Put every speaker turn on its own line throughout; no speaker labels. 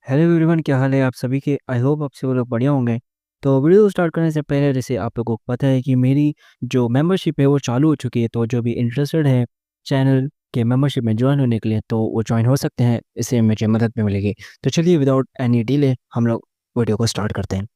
Hello everyone, क्या हाल है आप सभी के। आई होप आप सभी लोग बढ़िया होंगे। तो वीडियो स्टार्ट करने से पहले जैसे आप लोगों को पता है कि मेरी जो मेंबरशिप है वो चालू हो चुकी है। तो जो भी इंटरेस्टेड है चैनल के मेंबरशिप में ज्वाइन होने के लिए तो वो ज्वाइन हो सकते हैं, इससे मुझे मदद भी मिलेगी। तो चलिए विदाउट एनी डिले हम लोग वीडियो को स्टार्ट करते हैं।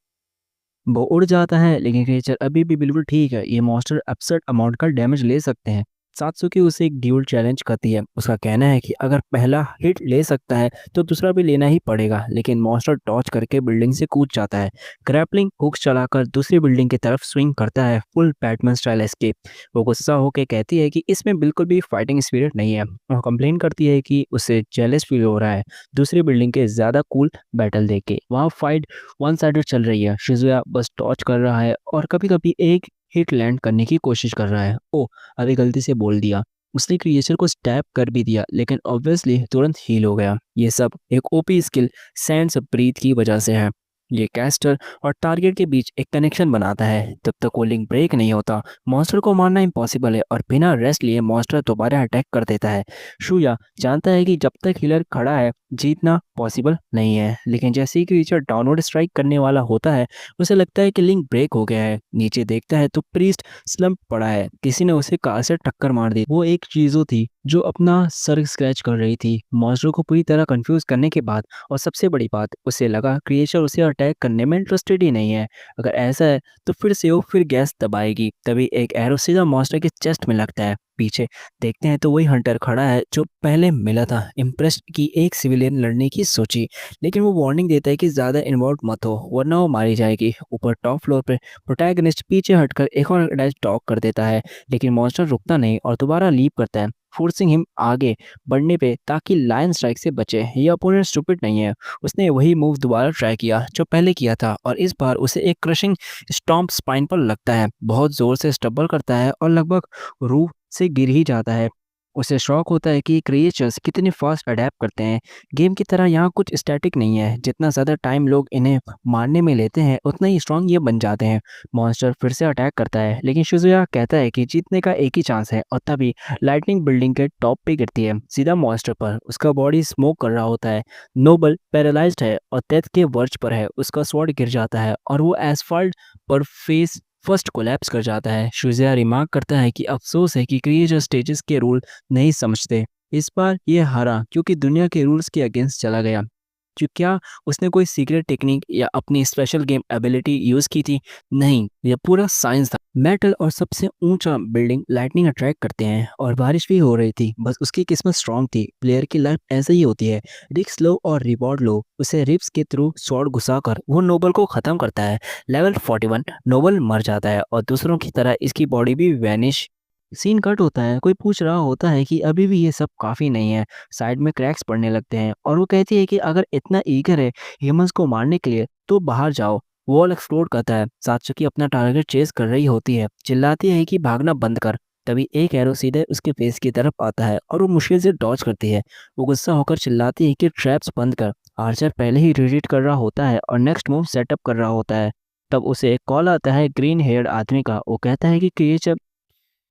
वो उड़ जाता है लेकिन क्रिएचर अभी भी बिल्कुल ठीक है। ये मॉन्स्टर अपसेट अमाउंट का डैमेज ले सकते हैं। सात्सुकी उसे एक ड्यूल चैलेंज करती है। उसका कहना है कि अगर पहला हिट ले सकता है तो दूसरा भी लेना ही पड़ेगा, लेकिन मॉन्स्टर टॉर्च करके बिल्डिंग से कूद जाता है। ग्रैपलिंग हुक्स चलाकर दूसरी बिल्डिंग की तरफ स्विंग करता है, फुल बैटमैन स्टाइल एस्केप। वो गुस्सा होकर कहती है कि इसमें बिल्कुल भी फाइटिंग स्पिरिट नहीं है और कंप्लेन करती है कि उसे जेलस फील हो रहा है दूसरी बिल्डिंग के ज्यादा कूल बैटल देख के। वहाँ फाइट वन साइडेड चल रही है। शिजुया बस टॉर्च कर रहा है और कभी कभी एक हिट लैंड करने की कोशिश कर रहा है। ओ, अभी गलती से बोल दिया। उसने क्रिएचर को स्टैप कर भी दिया लेकिन ऑब्वियसली तुरंत हील हो गया। ये सब एक ओपी स्किल सेंस ब्रीथ की वजह से है। ये कैस्टर और टारगेट के बीच एक कनेक्शन बनाता है। जब तक वो लिंक ब्रेक नहीं होता मॉन्स्टर को मारना इम्पॉसिबल है और बिना रेस्ट लिए मॉन्स्टर दोबारा अटैक कर देता है। शुया जानता है कि जब तक हीलर खड़ा है जीतना पॉसिबल नहीं है, लेकिन जैसे ही क्रीचर डाउनवर्ड स्ट्राइक करने वाला होता है उसे लगता है कि लिंक ब्रेक हो गया है। नीचे देखता है तो प्रीस्ट स्लम्प पड़ा है, किसी ने उसे कार से टक्कर मार दी। वो एक चीजों थी जो अपना सर स्क्रैच कर रही थी मॉन्स्टर को पूरी तरह कंफ्यूज करने के बाद। और सबसे बड़ी बात, उसे लगा क्रिएचर उसे अटैक करने में इंटरेस्टेड ही नहीं है। अगर ऐसा है तो फिर से वो फिर गैस दबाएगी। तभी एक एरो सीधा मॉन्स्टर के चेस्ट में लगता है। पीछे देखते हैं तो वही हंटर खड़ा है जो पहले मिला था। इम्प्रेस्ड की एक सिविलियन लड़ने की सोची, लेकिन वो वार्निंग देता है कि ज्यादा इन्वॉल्व मत हो वरना वो मारी जाएगी। ऊपर टॉप फ्लोर पे प्रोटैगनिस्ट पीछे हटकर एक और अटैच टॉक कर देता है, लेकिन मॉन्स्टर रुकता नहीं और दोबारा लीप करता है, फोर्सिंग हिम आगे बढ़ने पे ताकि लायन स्ट्राइक से बचे। ये अपोनेंट स्टूपिड नहीं है। उसने वही मूव दोबारा ट्राई किया जो पहले किया था और इस बार उसे एक क्रशिंग स्टॉम्प स्पाइन पर लगता है। बहुत जोर से स्टबल करता है और लगभग रूह से गिर ही जाता है। उसे शौक होता है कि क्रिएचर्स कितने फास्ट अडेप्ट करते हैं। गेम की तरह यहाँ कुछ स्टैटिक नहीं है। जितना ज़्यादा टाइम लोग इन्हें मारने में लेते हैं उतना ही स्ट्रांग ये बन जाते हैं। मॉन्स्टर फिर से अटैक करता है लेकिन शिजुया कहता है कि जीतने का एक ही चांस है और तभी लाइटनिंग बिल्डिंग के टॉप पे गिरती है सीधा मॉन्स्टर पर। उसका बॉडी स्मोक कर रहा होता है। नोबल पैरालाइज्ड है और डेथ के वर्ज पर है। उसका स्वॉर्ड गिर जाता है और वो एसफाल्ट पर फेस फर्स्ट कोलैप्स कर जाता है। शुजिया रिमार्क करता है कि अफसोस है कि क्रिएचर स्टेजेस के रूल नहीं समझते। इस बार ये हारा क्योंकि दुनिया के रूल्स के अगेंस्ट चला गया। जो क्या उसने कोई सीक्रेट टेक्निक या अपनी स्पेशल गेम एबिलिटी यूज की थी? नहीं, यह पूरा साइंस था। मेटल और सबसे ऊंचा बिल्डिंग लाइटनिंग अट्रैक्ट करते हैं और बारिश भी हो रही थी। बस उसकी किस्मत स्ट्रांग थी। प्लेयर की लाइफ ऐसे ही होती है, रिस्क लो और रिवॉर्ड लो। उसे रिप्स के थ्रू स्वॉर्ड घुसाकर वो नोबल को खत्म करता है। लेवल 41 नोबल मर जाता है और दूसरों की तरह इसकी बॉडी भी वैनिश। सीन कट होता है। कोई पूछ रहा होता है कि अभी भी ये सब काफी नहीं है। साइड में क्रैक्स पड़ने लगते हैं और वो कहती है कि अगर इतना ईगर है ह्यूमंस को मारने के लिए तो बाहर जाओ। वॉल एक्सप्लोड करता है। सात्सुकी अपना टारगेट चेस कर रही होती है, चिल्लाती है कि भागना बंद कर। तभी एक एरो सीधे उसके फेस की तरफ आता है और वो मुश्किल से डॉज करती है। वो गुस्सा होकर चिल्लाती है कि ट्रैप्स बंद कर। आर्चर पहले ही रिट्रीट कर रहा होता है और नेक्स्ट मूव सेटअप कर रहा होता है। तब उसे एक कॉल आता है ग्रीन हेयर्ड आदमी का। वो कहता है कि क्रिएचर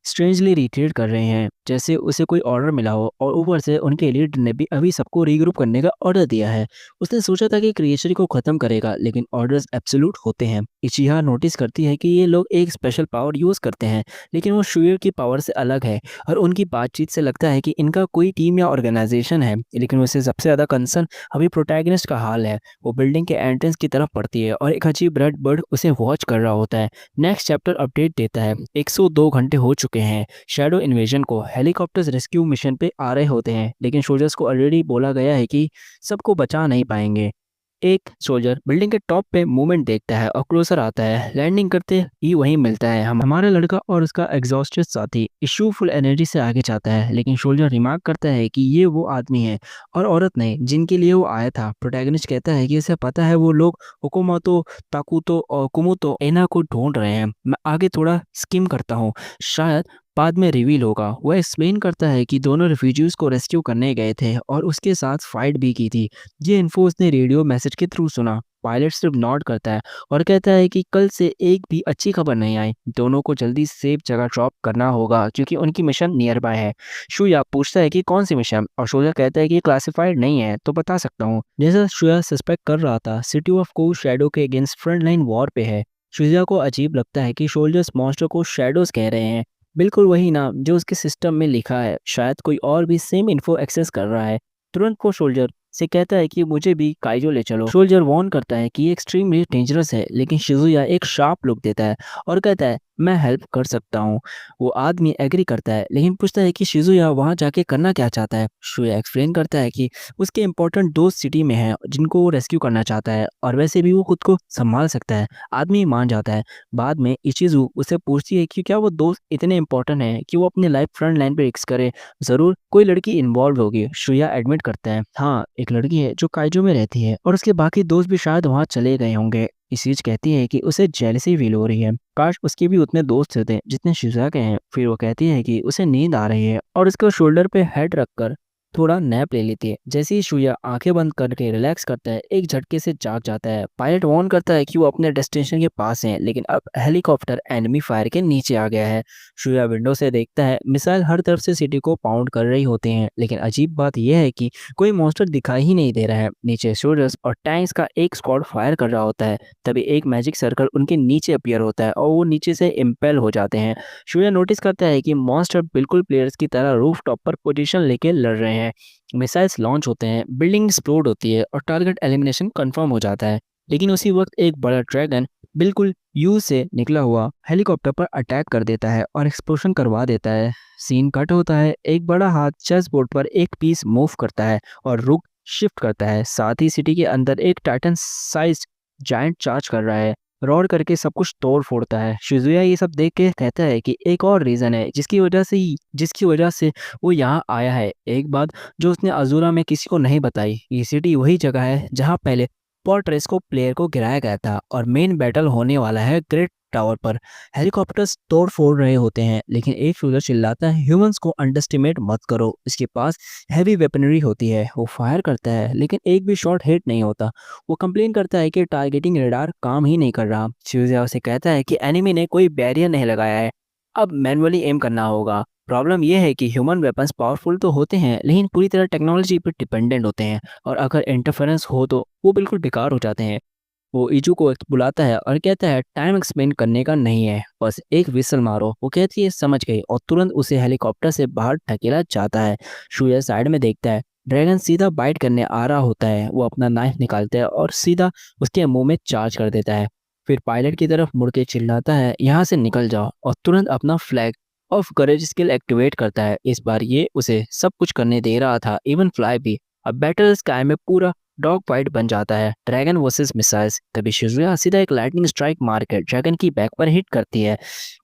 स्ट्रेंजली रिट्रीट कर रहे हैं, जैसे उसे कोई ऑर्डर मिला हो और ऊपर से उनके लीडर ने भी अभी सबको रीग्रुप करने का ऑर्डर दिया है। उसने सोचा था कि क्रिएचर को खत्म करेगा, लेकिन ऑर्डर्स एब्सोल्यूट होते हैं। इचिहा नोटिस करती है कि ये लोग एक स्पेशल पावर यूज करते हैं, लेकिन वो शुयर की पावर से अलग है और उनकी बातचीत से लगता है कि इनका कोई टीम या ऑर्गेनाइजेशन है। लेकिन उसे सबसे ज्यादा कंसर्न अभी प्रोटैगनिस्ट का हाल है। वो बिल्डिंग के एंट्रेंस की तरफ पड़ती है और एक अजीब रेड बर्ड उसे वॉच कर रहा होता है। नेक्स्ट चैप्टर अपडेट देता है 102 घंटे हो चुके हैं शैडो इन्वेजन को। हेलीकॉप्टर्स रेस्क्यू मिशन पे आ रहे होते हैं, लेकिन सोल्जर्स को ऑलरेडी बोला गया है कि सबको बचा नहीं पाएंगे। एक सोल्जर बिल्डिंग के टॉप पे मूवमेंट देखता है और क्लोजर आता है। लैंडिंग करते ही वहीं मिलता है हमारा लड़का और उसका एग्जॉस्टेड साथी। इशू फुल एनर्जी से आगे जाता है, लेकिन सोल्जर रिमार्क करता है कि ये वो आदमी है और औरत नहीं जिनके लिए वो आया था। प्रोटैगनिस्ट कहता है कि उसे पता है वो लोग हुकुमातो, ताकुतो और कुमुतो एना को ढूंढ रहे हैं। मैं आगे थोड़ा स्किम करता हूँ, शायद बाद में रिवील होगा। वह एक्सप्लेन करता है कि दोनों रिफ्यूजीज को रेस्क्यू करने गए थे और उसके साथ फाइट भी की थी। ये इन्फो उसने रेडियो मैसेज के थ्रू सुना। पायलट सिर्फ नॉड करता है और कहता है कि कल से एक भी अच्छी खबर नहीं आई, दोनों को जल्दी सेफ जगह ड्रॉप करना होगा क्योंकि उनकी मिशन नियर बाय है। शुया पूछता है कि कौन सी मिशन, और शोया कहता है कि क्लासिफाइड नहीं है तो बता सकता हूँ। जैसा शुया सस्पेक्ट कर रहा था, सिटी ऑफ को शैडो के अगेंस्ट फ्रंट लाइन वॉर पे है। शुया को अजीब लगता है कि सोल्जर्स मॉन्स्टर को शैडोज कह रहे हैं, बिल्कुल वही नाम जो उसके सिस्टम में लिखा है। शायद कोई और भी सेम इन्फो एक्सेस कर रहा है। तुरंत वो सोल्जर से कहता है कि मुझे भी काइजो ले चलो। सोल्जर वार्न करता है कि ये एक्सट्रीमली डेंजरस है, लेकिन शिजुया एक शार्प लुक देता है और कहता है मैं हेल्प कर सकता हूँ। वो आदमी एग्री करता है लेकिन पूछता है कि शिजुया वहाँ जाके करना क्या चाहता है। शुया एक्सप्लेन करता है कि उसके इंपॉर्टेंट दोस्त सिटी में हैं जिनको वो रेस्क्यू करना चाहता है और वैसे भी वो खुद को संभाल सकता है। आदमी मान जाता है। बाद में इचिजू उससे पूछती है कि क्या वो दोस्त इतने इंपॉर्टेंट हैं कि वो अपनी लाइफ फ्रंट लाइन पे रिस्क करे। जरूर कोई लड़की इन्वॉल्व होगी। शुया एडमिट करता है, हाँ एक लड़की है जो काइजो में रहती है और उसके बाकी दोस्त भी शायद वहाँ चले गए होंगे। इसीज कहती है कि उसे जेलसी फील हो रही है, काश उसके भी उतने दोस्त होते जितने शिजा के हैं। फिर वो कहती है कि उसे नींद आ रही है और उसके शोल्डर पे हेड रखकर थोड़ा नैप ले लेती है। जैसे ही शुया आंखें बंद करके रिलैक्स करता है, एक झटके से जाग जाता है। पायलट वार्न करता है कि वो अपने डेस्टिनेशन के पास हैं, लेकिन अब हेलीकॉप्टर एनिमी फायर के नीचे आ गया है। शुया विंडो से देखता है, मिसाइल हर तरफ से सिटी को पाउंड कर रही होते हैं, लेकिन अजीब बात यह है कि कोई मॉन्स्टर दिखाई ही नहीं दे रहा है। नीचे सोल्जर्स और टैंक्स का एक स्क्वाड फायर कर रहा होता है। तभी एक मैजिक सर्कल उनके नीचे अपीयर होता है और वो नीचे से इम्पेल हो जाते हैं। शुया नोटिस करता है कि मॉन्स्टर बिल्कुल प्लेयर्स की तरह रूफ टॉप पर पोजीशन लेके लड़ रहे हैं। मिसाइल्स लॉन्च होते हैं, बिल्डिंग एक्सप्लोड होती है और टारगेट एलिमिनेशन कंफर्म हो जाता है। लेकिन उसी वक्त एक बड़ा ड्रैगन बिल्कुल यू से निकला हुआ हेलीकॉप्टर पर अटैक कर देता है और एक्सप्लोजन करवा देता है। सीन कट होता है, एक बड़ा हाथ चेस बोर्ड पर एक पीस मूव करता है और रुक शिफ्ट करता है। साथ ही सिटी के अंदर एक टाइटन साइज जायंट चार्ज कर रहा है, रोड करके सब कुछ तोड़ फोड़ता है। शिजुया ये सब देख के कहता है कि एक और रीजन है जिसकी वजह से वो यहाँ आया है। एक बात जो उसने अजूरा में किसी को नहीं बताई, ये सिटी वही जगह है जहाँ पहले पोर्ट्रेस को प्लेयर को गिराया गया था और मेन बैटल होने वाला है ग्रेट टावर पर। हेलीकॉप्टर्स तोड़ फोड़ रहे होते हैं, लेकिन एक शूटर चिल्लाता है ह्यूमंस को अंडरस्टिमेट मत करो, इसके पास हैवी वेपनरी होती है। वो फायर करता है लेकिन एक भी शॉट हिट नहीं होता। वो कंप्लेन करता है कि टारगेटिंग रेडार काम ही नहीं कर रहा। शिवजिया उसे कहता है कि एनिमी ने कोई बैरियर नहीं लगाया है, अब मैनुअली एम करना होगा। प्रॉब्लम यह है कि ह्यूमन वेपन्स पावरफुल तो होते हैं लेकिन पूरी तरह टेक्नोलॉजी पर डिपेंडेंट होते हैं, और अगर इंटरफेरेंस हो तो वो बिल्कुल बेकार हो जाते हैं। वो इजू को बुलाता है और कहता है टाइम एक्सप्लेन करने का नहीं है, बस एक विसल मारो। वो कहती है समझ गई और तुरंत उसे हेलीकॉप्टर से बाहर ढकेला जाता है। शूया साइड में देखता है, ड्रैगन सीधा बाइट करने आ रहा होता है। वो अपना नाइफ निकालता है और सीधा उसके मुंह में चार्ज कर देता है। फिर पायलट की तरफ मुड़ के चिल्लाता है यहाँ से निकल जाओ, और तुरंत अपना flag of courage skill activate करता है। इस बार ये उसे सब कुछ करने दे रहा था, इवन फ्लाई भी। अब बैटल स्काई में पूरा डॉग फाइट बन जाता है, ड्रैगन वर्सेस मिसाइल्स। तभी शिजुया सीधा एक लाइटनिंग स्ट्राइक मार के ड्रैगन की बैक पर हिट करती है।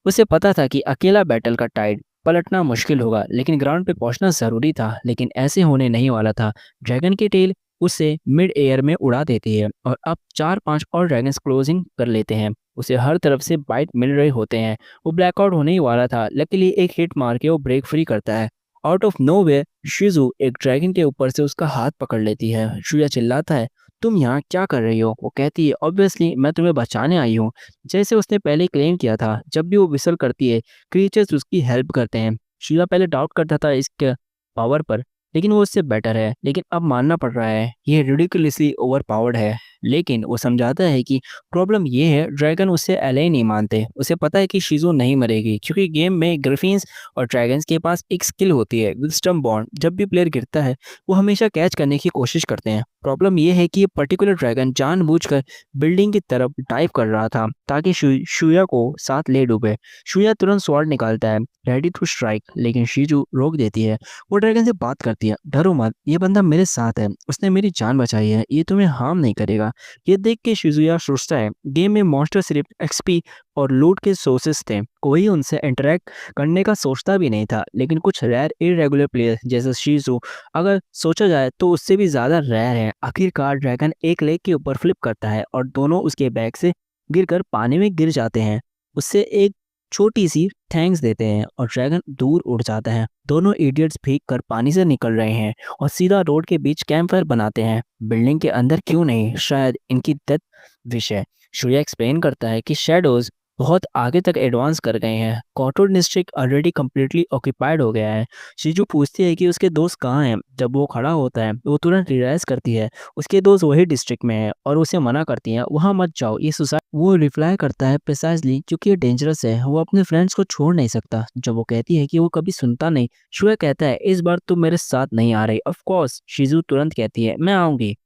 उसे पता था कि अकेला बैटल का टाइड पलटना मुश्किल होगा, लेकिन ग्राउंड पे पहुंचना जरूरी था। लेकिन ऐसे होने नहीं वाला था। ड्रैगन की टेल उसे मिड एयर में उड़ा देती है और अब 4-5 और ड्रैगन्स क्लोजिंग कर लेते हैं। उसे हर तरफ से बाइट मिल रहे होते हैं। वो ब्लैकआउट होने ही वाला था, लकीली एक हिट मार के वो ब्रेक फ्री करता है। आउट ऑफ नोवेयर शिजू एक ड्रैगन के ऊपर से उसका हाथ पकड़ लेती है। शुया चिल्लाता है तुम यहाँ क्या कर रही हो? वो कहती है ऑब्वियसली मैं तुम्हें बचाने आई हूँ, जैसे उसने पहले क्लेम किया था। जब भी वो विसल करती है क्रीचर्स उसकी हेल्प करते हैं। शुया पहले डाउट करता था इसके पावर पर, लेकिन वो उससे बेटर है। लेकिन अब मानना पड़ रहा है ये रिडिकुलसली ओवर पावर्ड है। लेकिन वो समझाता है कि प्रॉब्लम ये है ड्रैगन उससे एले नहीं मानते। उसे पता है कि शिजो नहीं मरेगी क्योंकि गेम में ग्रिफिन्स और ड्रैगन्स के पास एक स्किल होती है विजडम बॉन्ड। जब भी प्लेयर गिरता है वो हमेशा कैच करने की कोशिश करते हैं। प्रॉब्लम यह है कि ये पर्टिकुलर ड्रैगन जानबूझकर बिल्डिंग की तरफ डाइव कर रहा था ताकि शुया को साथ ले डूबे। शुया तुरंत स्वॉर्ड निकालता है रेडी टू स्ट्राइक, लेकिन शिजू रोक देती है। वो ड्रैगन से बात करती है, डरो मत, ये बंदा मेरे साथ है, उसने मेरी जान बचाई है, ये तुम्हें हार्म नहीं करेगा। ये देख के शिजुया सोचता है गेम में मॉन्स्टर सिर्फ एक्सपी और लूट के सोर्सेस थे, कोई उनसे इंटरेक्ट करने का सोचता भी नहीं था। लेकिन कुछ रेयर इरेगुलर प्लेयर जैसे शिजू अगर सोचा जाए तो उससे भी ज्यादा रेयर है। आखिरकार ड्रैगन एक लेग के ऊपर फ्लिप करता है और दोनों उसके बैग से गिरकर पानी में गिर जाते हैं। उससे एक छोटी सी थैंक्स देते हैं और ड्रैगन दूर उड़ जाता है। दोनों इडियट्स भीग कर पानी से निकल रहे हैं और सीधा रोड के बीच कैंप फायर बनाते हैं। बिल्डिंग के अंदर क्यों नहीं, शायद इनकी डेथ विश है। शुया एक्सप्लेन करता है कि शेडोज बहुत आगे तक एडवांस कर गए हैं। कॉटोड डिस्ट्रिक्ट ऑलरेडी कम्प्लीटली ऑक्यूपाइड हो गया है। शीजू पूछती है कि उसके दोस्त कहाँ हैं। जब वो खड़ा होता है वो तुरंत रियलाइज करती है उसके दोस्त वही डिस्ट्रिक्ट में है और उसे मना करती हैं वहाँ मत जाओ, ये सुसाइड। वो रिप्लाई करता है प्रिसाइजली क्योंकि ये डेंजरस है, वो अपने फ्रेंड्स को छोड़ नहीं सकता। जब वो कहती है कि वो कभी सुनता नहीं, शुए कहता है इस बार तुम मेरे साथ नहीं आ रही। ऑफ कोर्स शिजू तुरंत कहती है मैं आऊंगी।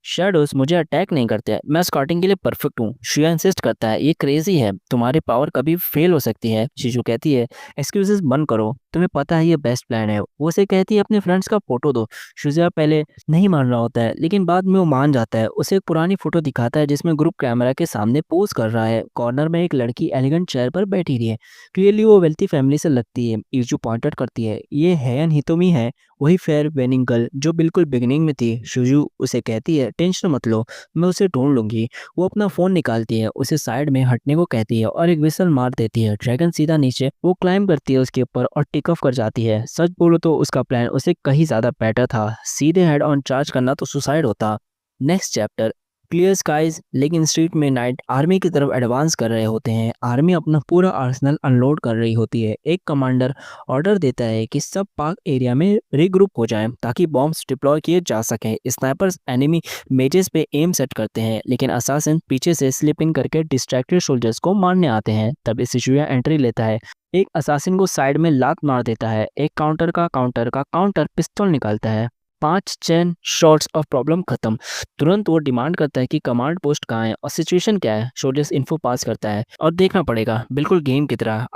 शैडोज मुझे अटैक नहीं करते, मैं स्काउटिंग के लिए परफेक्ट हूँ। शिया इंसिस्ट करता है ये क्रेजी है, तुम्हारी पावर कभी फेल हो सकती है। शिजू कहती है एक्सक्यूजेस बंद करो, तुम्हें पता है ये बेस्ट प्लान है। वो उसे कहती है अपने फ्रेंड्स का फोटो दो। शुजा पहले नहीं मान रहा होता है लेकिन बाद में वो मान जाता है। उसे एक पुरानी फोटो दिखाता है जिसमें ग्रुप कैमरा के सामने पोज कर रहा है। कॉर्नर में एक लड़की एलिगेंट चेयर पर बैठी रही है। क्लियरली वो वेल्थी फैमिली से लगती है। इजू पॉइंट आउट करती है ये हैयन हितोमी है, वही फेयर वेनिंग गर्ल जो बिल्कुल बिगिनिंग में थी। शुजू उसे कहती है टेंशन मत लो, मैं उसे ढूंढ लूंगी। वो अपना फोन निकालती है, उसे साइड में हटने को कहती है और एक विसल मार देती है। ड्रैगन सीधा नीचे वो क्लाइम करती है उसके ऊपर और टेक ऑफ कर जाती है। सच बोलो तो उसका प्लान उसे कहीं ज्यादा बेटर था, सीधे हेड ऑन चार्ज करना तो सुसाइड होता। Next chapter clear skies. लेकिन स्ट्रीट में नाइट आर्मी की तरफ एडवांस कर रहे होते हैं। आर्मी अपना पूरा आर्सेनल अनलोड कर रही होती है। एक कमांडर ऑर्डर देता है कि सब पार्क एरिया में रिग्रुप हो जाएं ताकि बॉम्ब्स डिप्लॉय किए जा सकें। स्नाइपर्स एनिमी मेजेस पे एम सेट करते हैं लेकिन असासिन पीछे से स्लिप इन करके डिस्ट्रैक्टेड सोल्जर्स को मारने आते हैं। तब सिचुया एंट्री लेता है, एक असासिन को साइड में लात मार देता है। एक काउंटर पिस्तौल निकालता है। 5 चेन शॉट्स ऑफ प्रॉब्लम खत्म। तुरंत वो डिमांड करता है कि कमांड पोस्ट कहाँ है और सिचुएशन क्या है। सोल्जर्स इन्फो पास करता है और देखना पड़ेगा बिल्कुल गेम की तरह।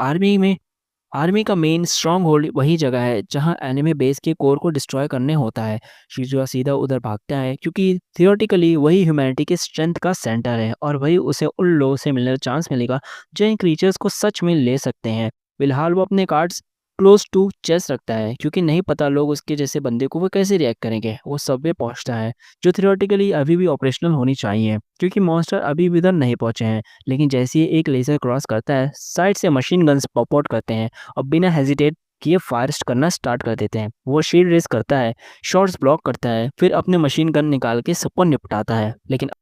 आर्मी का मेन स्ट्रॉन्ग होल्ड वही जगह है जहां एनिमी बेस के कोर को डिस्ट्रॉय करने होता है। शिजुआ सीधा उधर भागता है क्योंकि थियोरेटिकली वही ह्यूमैनिटी के स्ट्रेंथ का सेंटर है और वही उसे उन लोगों से मिलने का चांस मिलेगा जो इन क्रीचर्स को सच में ले सकते हैं। फिलहाल वो अपने कार्ड्स क्लोज टू चेस्ट रखता है क्योंकि नहीं पता लोग उसके जैसे बंदे को वो कैसे रिएक्ट करेंगे। वो सबवे पहुंचता है जो थियोरेटिकली अभी भी ऑपरेशनल होनी चाहिए क्योंकि मॉन्स्टर अभी भी इधर नहीं पहुंचे हैं। लेकिन जैसे ही एक लेजर क्रॉस करता है साइड से मशीन गन्स पॉप आउट करते हैं और बिना हेजिटेट किए फायर करना स्टार्ट कर देते हैं। वो शील्ड रेस करता है, शॉट्स ब्लॉक करता है, फिर अपने मशीन गन निकाल के सबको निपटाता है।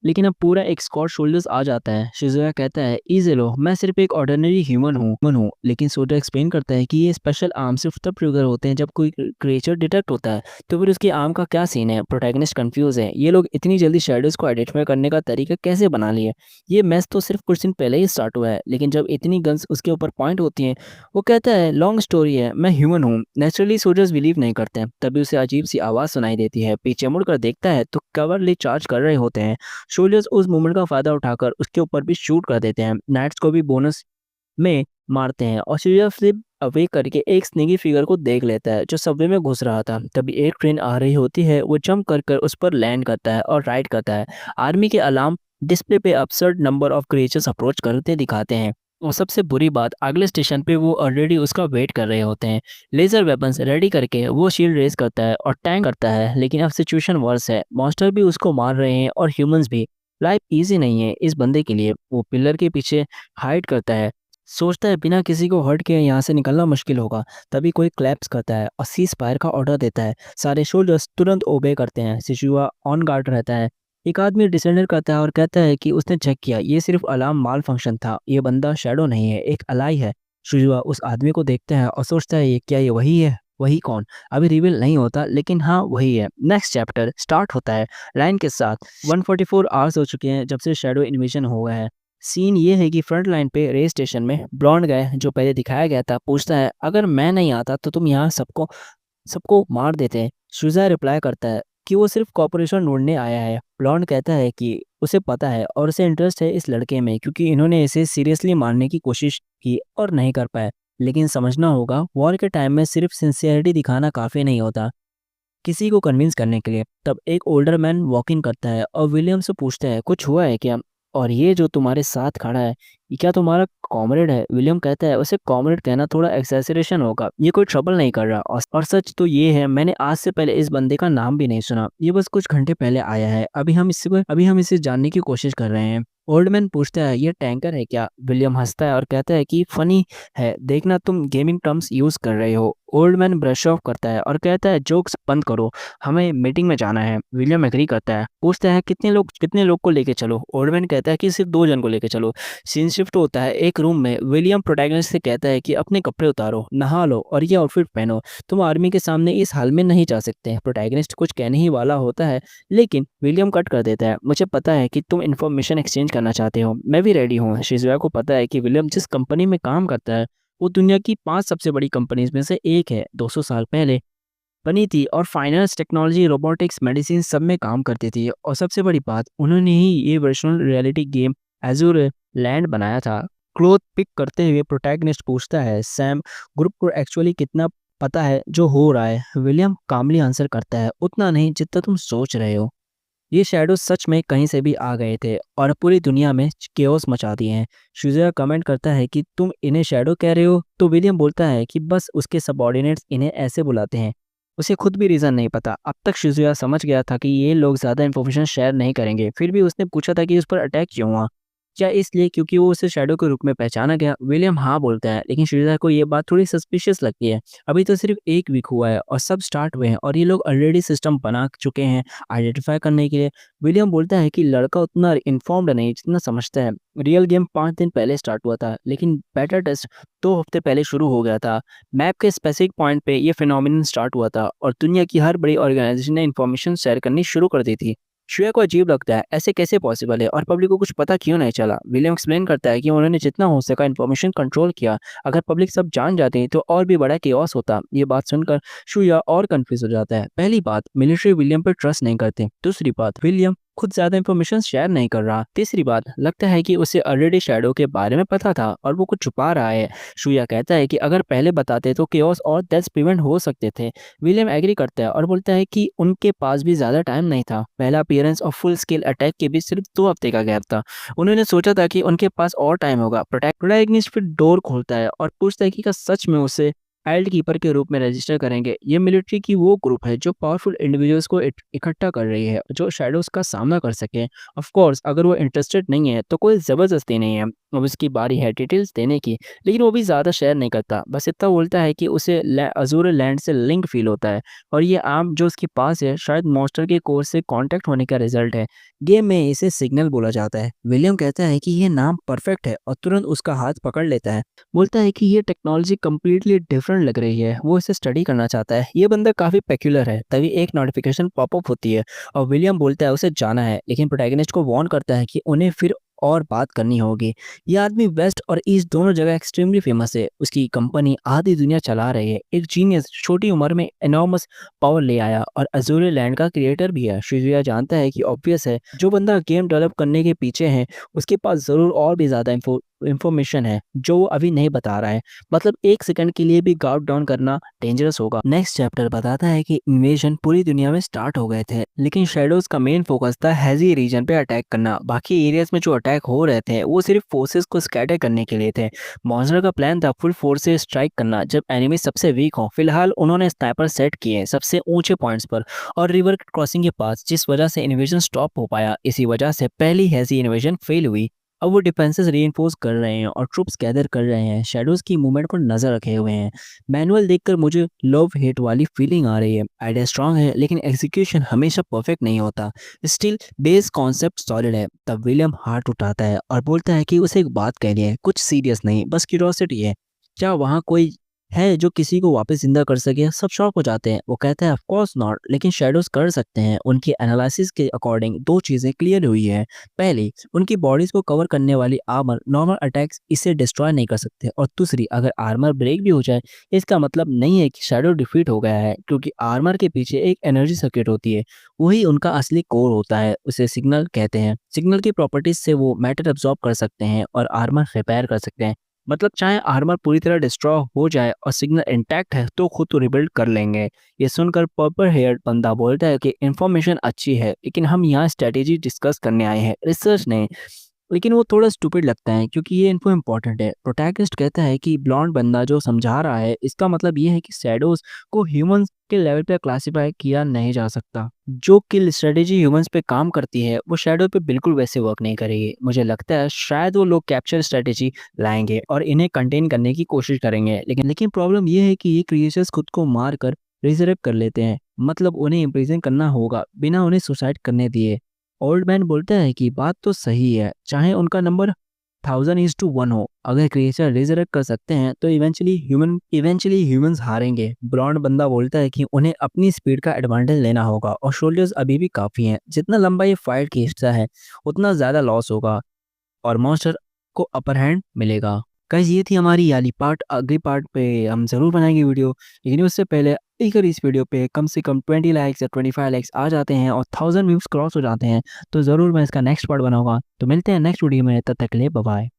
लेकिन अब पूरा एक स्क्वाड शोल्डर्स आ जाता है। शिजुया कहता है इजी लो, मैं सिर्फ एक ऑर्डिनरी ह्यूमन हूँ। लेकिन सोल्जर एक्सप्लेन करता है कि ये स्पेशल आर्म सिर्फ तब ट्रिगर होते हैं जब कोई क्रिएचर डिटेक्ट होता है। तो फिर उसकी आर्म का क्या सीन है। प्रोटैगनिस्ट कंफ्यूज है, ये लोग इतनी जल्दी शेडोज को आइडेंटिफाई करने का तरीका कैसे बना लिए। ये मैच तो सिर्फ कुछ दिन पहले ही स्टार्ट हुआ है लेकिन जब इतनी गन्स उसके ऊपर पॉइंट होती हैं। वो कहता है लॉन्ग स्टोरी है, मैं ह्यूमन हूँ। नेचुरली सोल्जर्स बिलीव नहीं करते हैं। तभी उसे अजीब सी आवाज़ सुनाई देती है। पीछे मुड़कर देखता है तो कवरली चार्ज कर रहे होते हैं। सोल्जर्स उस मोमेंट का फायदा उठाकर उसके ऊपर भी शूट कर देते हैं। नाइट्स को भी बोनस में मारते हैं और सीरिया फ्लिप अवे करके एक स्नेगी फिगर को देख लेता है जो सबवे में घुस रहा था। तभी एक ट्रेन आ रही होती है, वो जंप कर उस पर लैंड करता है और राइड करता है। आर्मी के अलार्म डिस्प्ले पे absurd number of creatures approach करते दिखाते हैं। और सबसे बुरी बात अगले स्टेशन पे वो ऑलरेडी उसका वेट कर रहे होते हैं। लेजर वेपन्स रेडी करके वो शील्ड रेस करता है और टैंक करता है लेकिन अब सिचुएशन वर्स है। मॉन्स्टर भी उसको मार रहे हैं और ह्यूमंस भी। लाइफ इजी नहीं है इस बंदे के लिए। वो पिलर के पीछे हाइड करता है, सोचता है बिना किसी को हर्ट किए यहाँ से निकलना मुश्किल होगा। तभी कोई क्लैप्स करता है और सीज फायर का ऑर्डर देता है। सारे सोल्जर्स तुरंत ओबे करते हैं। शिशुआ ऑन गार्ड रहता है। एक आदमी डिसेंडर करता है और कहता है कि उसने चेक किया, ये सिर्फ अलार्म माल फंक्शन था, ये बंदा शैडो नहीं है, एक अलाई है। शिशुआ उस आदमी को देखता है और सोचता है ये क्या ये वही है। वही कौन अभी रिवील नहीं होता लेकिन हाँ वही है। नेक्स्ट चैप्टर स्टार्ट होता है लाइन के साथ। 144 आवर्स हो चुके हैं जब से शैडो इन्वेजन हुआ है। सीन ये है कि फ्रंट लाइन पे रेस स्टेशन में ब्लॉन्ड गाय जो पहले दिखाया गया था पूछता है अगर मैं नहीं आता तो तुम यहाँ सबको सबको मार देते हैं। शुजा रिप्लाई करता है कि वो सिर्फ कॉर्पोरेशन ढूंढने आया है। ब्लॉन्ड कहता है कि उसे पता है और उसे इंटरेस्ट है इस लड़के में क्योंकि इन्होंने इसे सीरियसली मारने की कोशिश की और नहीं कर पाए। लेकिन समझना होगा वॉर के टाइम में सिर्फ सिंसियरिटी दिखाना काफ़ी नहीं होता किसी को कन्विंस करने के लिए। तब एक ओल्डर मैन वॉक इन करता है और विलियम से पूछता है कुछ हुआ है क्या, और ये जो तुम्हारे साथ खड़ा है ये क्या तुम्हारा कॉमरेड है। विलियम कहता है उसे कॉमरेड कहना थोड़ा एक्सेसरेशन होगा, ये कोई ट्रबल नहीं कर रहा। और सच तो ये है मैंने आज से पहले इस बंदे का नाम भी नहीं सुना, ये बस कुछ घंटे पहले आया है। अभी हम इसे जानने की कोशिश कर रहे हैं। ओल्ड मैन पूछता है ये टैंकर है क्या? विलियम हंसता है और कहता है कि फनी है, देखना तुम गेमिंग टर्म्स यूज कर रहे हो। ओल्ड मैन ब्रश ऑफ करता है और कहता है जोक्स बंद करो, हमें मीटिंग में जाना है। विलियम एग्री करता है, पूछता है कितने लोग को लेके चलो? ओल्ड मैन कहता है कि सिर्फ 2 जन को लेके चलो। सीन शिफ्ट होता है एक रूम में। विलियम प्रोटैगनिस्ट से कहता है कि अपने कपड़े उतारो, नहा लो और ये आउटफिट पहनो, तुम आर्मी के सामने इस हाल में नहीं जा सकते। प्रोटैगनिस्ट कुछ कहने ही वाला होता है, लेकिन विलियम कट कर देता है। मुझे पता है कि तुम इन्फॉर्मेशन एक्सचेंज करना चाहते हो, मैं भी रेडी हूँ। शिजुया को पता है कि विलियम जिस कंपनी में काम करता है वो दुनिया की 5 सबसे बड़ी कंपनीज में से एक है। 200 साल पहले बनी थी और फाइनेंस, टेक्नोलॉजी, रोबोटिक्स, मेडिसिन सब में काम करती थी। और सबसे बड़ी बात, उन्होंने ही ये virtual reality game Azure land बनाया था। क्लोथ पिक करते हुए प्रोटैगनिस्ट पूछता है, सैम, ग्रुप को एक्चुअली कितना पता है जो हो रहा है? विलियम कामली आंसर करता है, उतना नहीं जितना तुम सोच रहे हो। ये शैडो सच में कहीं से भी आ गए थे और पूरी दुनिया में केओस मचा दिए हैं। शुज़ा कमेंट करता है कि तुम इन्हें शैडो कह रहे हो, तो विलियम बोलता है कि बस उसके सबऑर्डिनेट्स इन्हें ऐसे बुलाते हैं। उसे खुद भी रीज़न नहीं पता। अब तक शिजुया समझ गया था कि ये लोग ज़्यादा इन्फॉर्मेशन शेयर नहीं करेंगे। फिर भी उसने पूछा था कि उस पर अटैक क्यों हुआ? क्या इसलिए क्योंकि वो उसे शैडो के रूप में पहचाना गया? विलियम हाँ बोलता है, लेकिन शिजुया को ये बात थोड़ी सस्पिशियस लगती है। अभी तो सिर्फ 1 वीक हुआ है और सब स्टार्ट हुए हैं और ये लोग ऑलरेडी सिस्टम बना चुके हैं आइडेंटिफाई करने के लिए। विलियम बोलता है कि लड़का उतना इन्फॉर्म्ड नहीं जितना समझता है। रियल गेम 5 दिन पहले स्टार्ट हुआ था, लेकिन बेटा टेस्ट 2 हफ्ते पहले शुरू हो गया था। मैप के स्पेसिफिक पॉइंट पे ये फिनोमिनन स्टार्ट हुआ था और दुनिया की हर बड़ी ऑर्गेनाइजेशन ने इन्फॉर्मेशन शेयर करनी शुरू कर दी थी। श्रेया को अजीब लगता है, ऐसे कैसे पॉसिबल है और पब्लिक को कुछ पता क्यों नहीं चला? विलियम एक्सप्लेन करता है कि उन्होंने जितना हो सका इन्फॉर्मेशन कंट्रोल किया। अगर पब्लिक सब जान जाती तो और भी बड़ा केओस होता। ये बात सुनकर शुया और कंफ्यूज हो जाता है। पहली बात, मिलिट्री विलियम पर ट्रस्ट नहीं करते। दूसरी बात, विलियम खुद ज्यादा इन्फॉर्मेशन शेयर नहीं कर रहा। तीसरी बात, लगता है कि उसे ऑलरेडी शैडो के बारे में पता था और वो कुछ छुपा रहा है। शुया कहता है कि अगर पहले बताते तो केओस और डेथ्स प्रिवेंट हो सकते थे। विलियम एग्री करता है और बोलता है कि उनके पास भी ज्यादा टाइम नहीं था। पहला अपीयरेंस और फुल स्केल अटैक के बीच सिर्फ 2 हफ्ते का गैप था। उन्होंने सोचा था कि उनके पास और टाइम होगा। प्रोटैगनिस्ट फिर डोर खोलता है और पूछता है कि क्या सच में उसे आइल्ड कीपर के रूप में रजिस्टर करेंगे? ये मिलिट्री की वो ग्रुप है जो पावरफुल इंडिविजुअल्स को इकट्ठा कर रही है, जो शैडोज का सामना कर सके। ऑफ कोर्स अगर वो इंटरेस्टेड नहीं है तो कोई जबरदस्ती नहीं है। अब उसकी बारी है डिटेल्स देने की, लेकिन वो भी ज़्यादा शेयर नहीं करता। बस इतना बोलता है कि उसे अजूर लैंड से लिंक फील होता है और ये आर्म जो उसके पास है शायद मॉन्स्टर के कोर से कांटेक्ट होने का रिजल्ट है। गेम में इसे सिग्नल बोला जाता है। विलियम कहता है कि ये नाम परफेक्ट है और तुरंत उसका हाथ पकड़ लेता है। बोलता है कि ये टेक्नोलॉजी कम्प्लीटली डिफरेंट लग रही है, वो इसे स्टडी करना चाहता है। ये बंदा काफ़ी पेक्यूलर है। तभी एक नोटिफिकेशन पॉपअप होती है और विलियम बोलता है उसे जाना है, लेकिन प्रोटैगनिस्ट को वार्न करता है कि उन्हें फिर और बात करनी होगी। ये आदमी वेस्ट और ईस्ट दोनों जगह एक्सट्रीमली फेमस है। उसकी कंपनी आधी दुनिया चला रही है। एक जीनियस छोटी उम्र में एनॉर्मस पावर ले आया और अजूरे लैंड का क्रिएटर भी है। शिजुया जानता है कि ऑब्वियस है, जो बंदा गेम डेवलप करने के पीछे है उसके पास ज़रूर और भी ज़्यादा इंफॉर्मेशन है जो वो अभी नहीं बता रहा है। मतलब 1 सेकंड के लिए भी गार्ड डाउन करना डेंजरस होगा। नेक्स्ट चैप्टर बताता है कि इन्वेजन पूरी दुनिया में स्टार्ट हो गए थे, लेकिन शेडोज का मेन फोकस था हेजी रीजन पे अटैक करना। बाकी एरियाज में जो अटैक हो रहे थे वो सिर्फ फोर्सेस को स्कैटर करने के लिए थे। मॉन्स्टर का प्लान था फुल फोर्स से स्ट्राइक करना जब एनिमी सबसे वीक हो। फिलहाल उन्होंने स्नाइपर सेट किए सबसे ऊंचे पॉइंट्स पर और रिवर क्रॉसिंग के पास, जिस वजह से इन्वेजन स्टॉप हो पाया। इसी वजह से पहली हेजी इन्वेजन फेल हुई। अब वो डिफेंसेस रीइंफोर्स कर रहे हैं और ट्रूप्स गैदर कर रहे हैं। शैडोज की मूवमेंट पर नजर रखे हुए हैं। मैनुअल देखकर मुझे लव हेट वाली फीलिंग आ रही है। आइडिया स्ट्रांग है, लेकिन एग्जीक्यूशन हमेशा परफेक्ट नहीं होता। स्टिल बेस कॉन्सेप्ट सॉलिड है। तब विलियम हार्ट उठाता है और बोलता है कि उसे एक बात कहनी है, कुछ सीरियस नहीं, बस क्यूरियोसिटी है। क्या वहाँ कोई है जो किसी को वापस जिंदा कर सके? सब शॉक हो जाते हैं। वो कहता है ऑफ कोर्स नॉट, लेकिन शैडोज कर सकते हैं। उनकी एनालिसिस के अकॉर्डिंग 2 चीजें क्लियर हुई है। पहली, उनकी बॉडीज को कवर करने वाली आर्मर नॉर्मल अटैक्स इसे डिस्ट्रॉय नहीं कर सकते, और दूसरी, अगर आर्मर ब्रेक भी हो जाए इसका मतलब नहीं है कि शैडो डिफीट हो गया है, क्योंकि आर्मर के पीछे एक एनर्जी सर्किट होती है। वही उनका असली कोर होता है। उसे सिग्नल कहते हैं। सिग्नल की प्रॉपर्टीज से वो मैटर एब्जॉर्ब कर सकते हैं और आर्मर रिपेयर कर सकते हैं। मतलब चाहे आर्मर पूरी तरह डिस्ट्रॉय हो जाए और सिग्नल इंटैक्ट है तो खुद तो रिबिल्ड कर लेंगे। ये सुनकर पर्पल हेयर बंदा बोलता है कि इन्फॉर्मेशन अच्छी है, लेकिन हम यहाँ स्ट्रेटेजी डिस्कस करने आए हैं, रिसर्च नहीं। लेकिन वो थोड़ा स्टूपिड लगता है क्योंकि ये इन्फो इम्पोर्टेंट है। प्रोटैगनिस्ट कहता है कि ब्लॉन्ड बंदा जो समझा रहा है इसका मतलब ये है कि शैडोज को ह्यूमंस के लेवल पे क्लासिफाई किया नहीं जा सकता। जो किल स्ट्रेटेजी ह्यूमंस पे काम करती है वो शैडो पे बिल्कुल वैसे वर्क नहीं करेगी। मुझे लगता है शायद वो लोग कैप्चर स्ट्रेटेजी लाएंगे और इन्हें कंटेन करने की कोशिश करेंगे, लेकिन प्रॉब्लम ये है कि ये क्रिएचर्स खुद को मार कर रिजर्व कर लेते हैं। मतलब उन्हें इम्प्रिजन करना होगा बिना उन्हें सुसाइड करने दिए। ओल्ड मैन बोलता है कि बात तो सही है, चाहे उनका नंबर 1000:1 हो, अगर क्रिएचर रिजरेक्ट कर सकते हैं तो इवेंचुअली ह्यूमंस हारेंगे। ब्रॉन्ड बंदा बोलता है कि उन्हें अपनी स्पीड का एडवांटेज लेना होगा और सोल्जर्स अभी भी काफ़ी हैं। जितना लंबा ये फाइट का हिस्सा है उतना ज़्यादा लॉस होगा और मॉन्स्टर को अपर हैंड मिलेगा। गाइस ये थी हमारी याली पार्ट। अगली पार्ट पे हम ज़रूर बनाएंगे वीडियो, लेकिन उससे पहले अगर इस वीडियो पे कम से कम 20 लाइक्स या 25 लाइक्स आ जाते हैं और 1000 व्यूज़ क्रॉस हो जाते हैं तो ज़रूर मैं इसका नेक्स्ट पार्ट बनाऊंगा। तो मिलते हैं नेक्स्ट वीडियो में, तब तक के लिए बाय बाय।